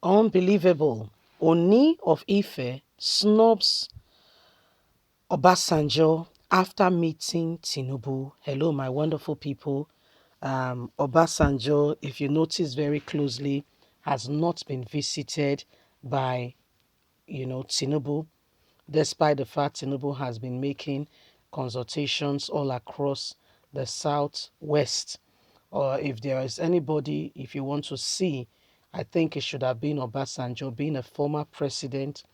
Unbelievable. Ooni of Ife snubs Obasanjo after meeting Tinubu. Hello, my wonderful people. Obasanjo, if you notice very closely, has not been visited by, Tinubu, despite the fact Tinubu has been making consultations all across the southwest. Or if there is anybody, if you want to see, I think it should have been Obasanjo, being a former president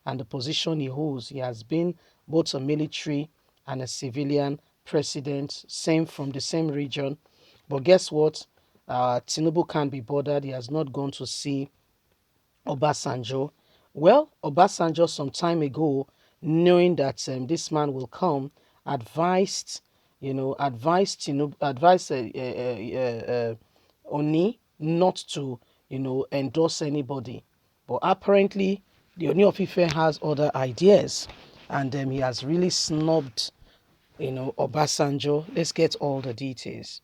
and the position he holds. He has been both a military and a civilian president, same from the same region. But guess what? Tinubu can't be bothered. He has not gone to see Obasanjo. Well, Obasanjo, some time ago, knowing that this man will come, advised, advised Oni not to, endorse anybody. But apparently, the Oni of Ife has other ideas, and he has really snubbed, Obasanjo. Let's get all the details.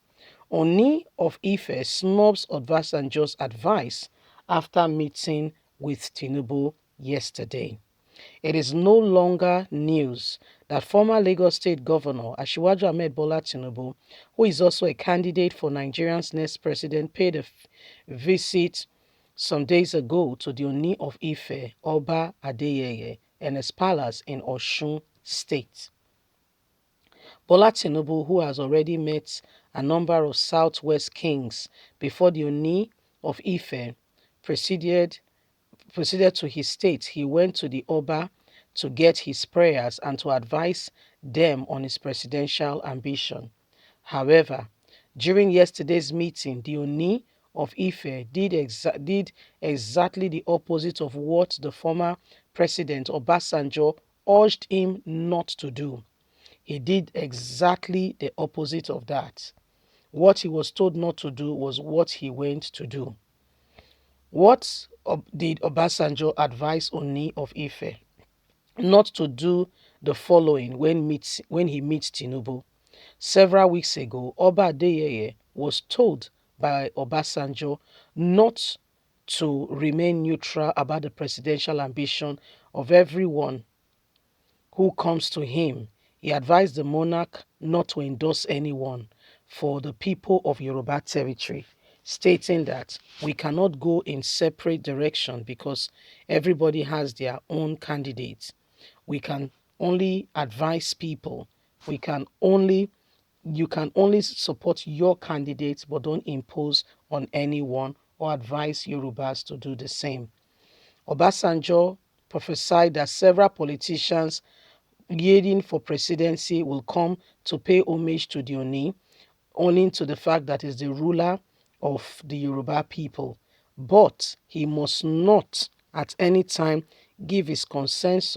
Oni of Ife snubs Obasanjo's advice after meeting with Tinubu yesterday. It is no longer news that former Lagos State Governor Asiwaju Ahmed Bola Tinubu, who is also a candidate for Nigeria's next president, paid a visit some days ago to the Oni of Ife, Oba Adeyeye, and his palace in Osun State. Bola Tinubu, who has already met a number of Southwest kings before the Oni of Ife, proceeded to his state. He went to the Oba to get his prayers and to advise them on his presidential ambition. However, during yesterday's meeting, the Oni of Ife did exactly the opposite of what the former president Obasanjo urged him not to do. He did exactly the opposite of that. What he was told not to do was what he went to do. What did Obasanjo advise Oni of Ife? Not to do the following when he meets Tinubu. Several weeks ago, Oba Adeyeye was told by Obasanjo not to remain neutral about the presidential ambition of everyone who comes to him. He advised the monarch not to endorse anyone for the people of Yoruba territory, stating that we cannot go in separate direction because everybody has their own candidates. We can only advise people. You can only support your candidates, but don't impose on anyone or advise Yorubas to do the same. Obasanjo prophesied that several politicians yearning for presidency will come to pay homage to the Oni, owing to the fact that he's the ruler of the Yoruba people. But he must not at any time give his consensus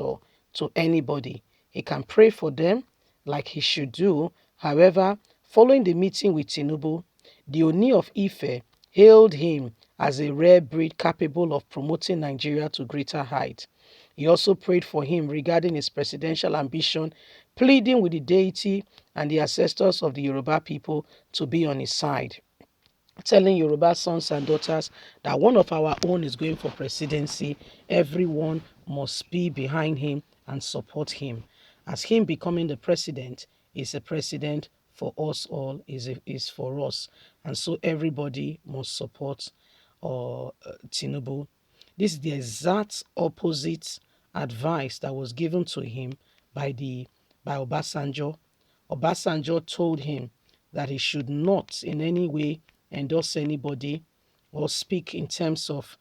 to anybody. He can pray for them like he should do. However, following the meeting with Tinubu, the Oni of Ife hailed him as a rare breed capable of promoting Nigeria to greater heights. He also prayed for him regarding his presidential ambition, pleading with the deity and the ancestors of the Yoruba people to be on his side, telling Yoruba sons and daughters that one of our own is going for presidency. Everyone must be behind him and support him. As him becoming the president is a president for us all, is for us. And so everybody must support Tinubu. This is the exact opposite advice that was given to him by Obasanjo. Obasanjo told him that he should not in any way endorse anybody or speak in terms of,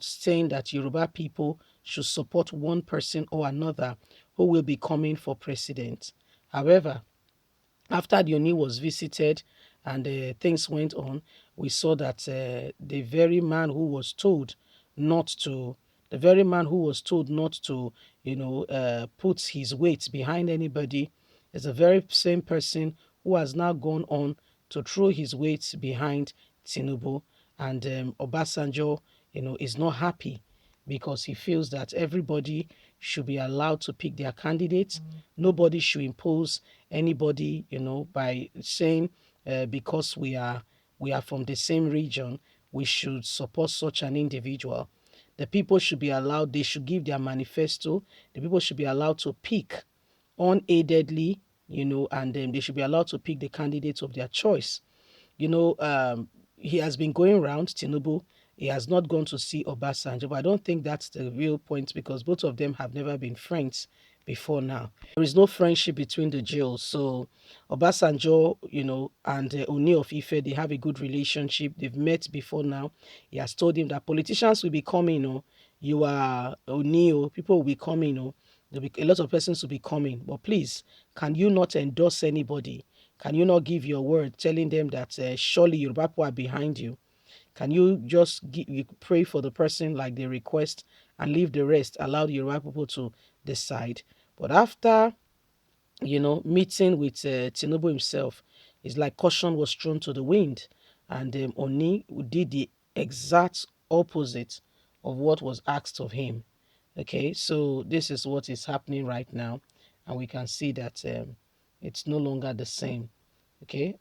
saying that Yoruba people should support one person or another who will be coming for president. However, after the Oni was visited and things went on, we saw that the very man who was told not to, put his weight behind anybody is the very same person who has now gone on to throw his weight behind Tinubu. And Obasanjo, is not happy because he feels that everybody should be allowed to pick their candidates. Nobody should impose anybody, by saying because we are from the same region, we should support such an individual. The people should be allowed, they should give their manifesto. The people should be allowed to pick unaidedly, and they should be allowed to pick the candidates of their choice. You know, he has been going around, Tinubu. He has not gone to see Obasanjo, but I don't think that's the real point because both of them have never been friends before now. There is no friendship between the jails. So Obasanjo, and Ooni of Ife, they have a good relationship. They've met before now. He has told him that politicians will be coming, you are Ooni, people will be coming, a lot of persons will be coming. But please, can you not endorse anybody? Can you not give your word telling them that surely Yoruba people are behind you? Can you just you pray for the person like they request and leave the rest, allow the Yoruba people to decide? But after, meeting with Tinubu himself, it's like caution was thrown to the wind. And Oni did the exact opposite of what was asked of him. Okay, so this is what is happening right now. And we can see that it's no longer the same. Okay,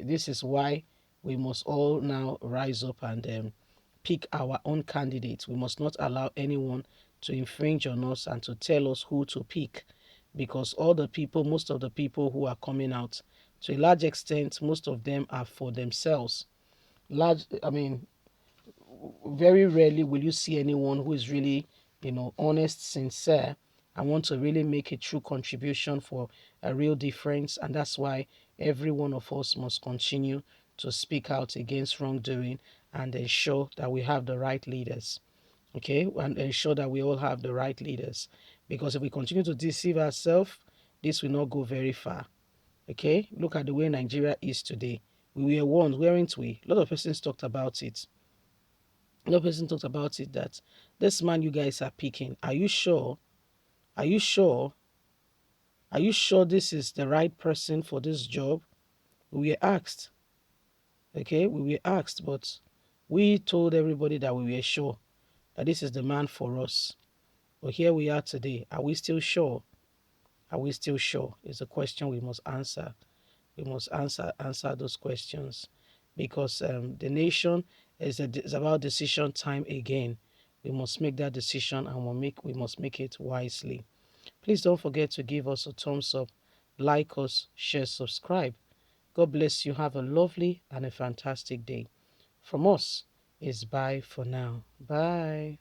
this is why we must all now rise up and pick our own candidates. We must not allow anyone to infringe on us and to tell us who to pick, because most of the people who are coming out, to a large extent, most of them are for themselves. I mean, very rarely will you see anyone who is really, honest, sincere, and want to really make a true contribution for a real difference. And that's why every one of us must continue to speak out against wrongdoing and ensure that we have the right leaders. Okay, and ensure that we all have the right leaders. Because if we continue to deceive ourselves, this will not go very far. Okay, look at the way Nigeria is today. We were warned, weren't we? A lot of persons talked about it. No person talked about it that this man you guys are picking, are you sure? Are you sure? Are you sure this is the right person for this job? We were asked. Okay, we were asked, but we told everybody that we were sure that this is the man for us. But here we are today. Are we still sure? Are we still sure? Is a question we must answer. We must answer those questions, because the nation is about decision time again. We must make that decision, and we must make it wisely. Please don't forget to give us a thumbs up, like us, share, subscribe. God bless you. Have a lovely and a fantastic day. From us is bye for now. Bye.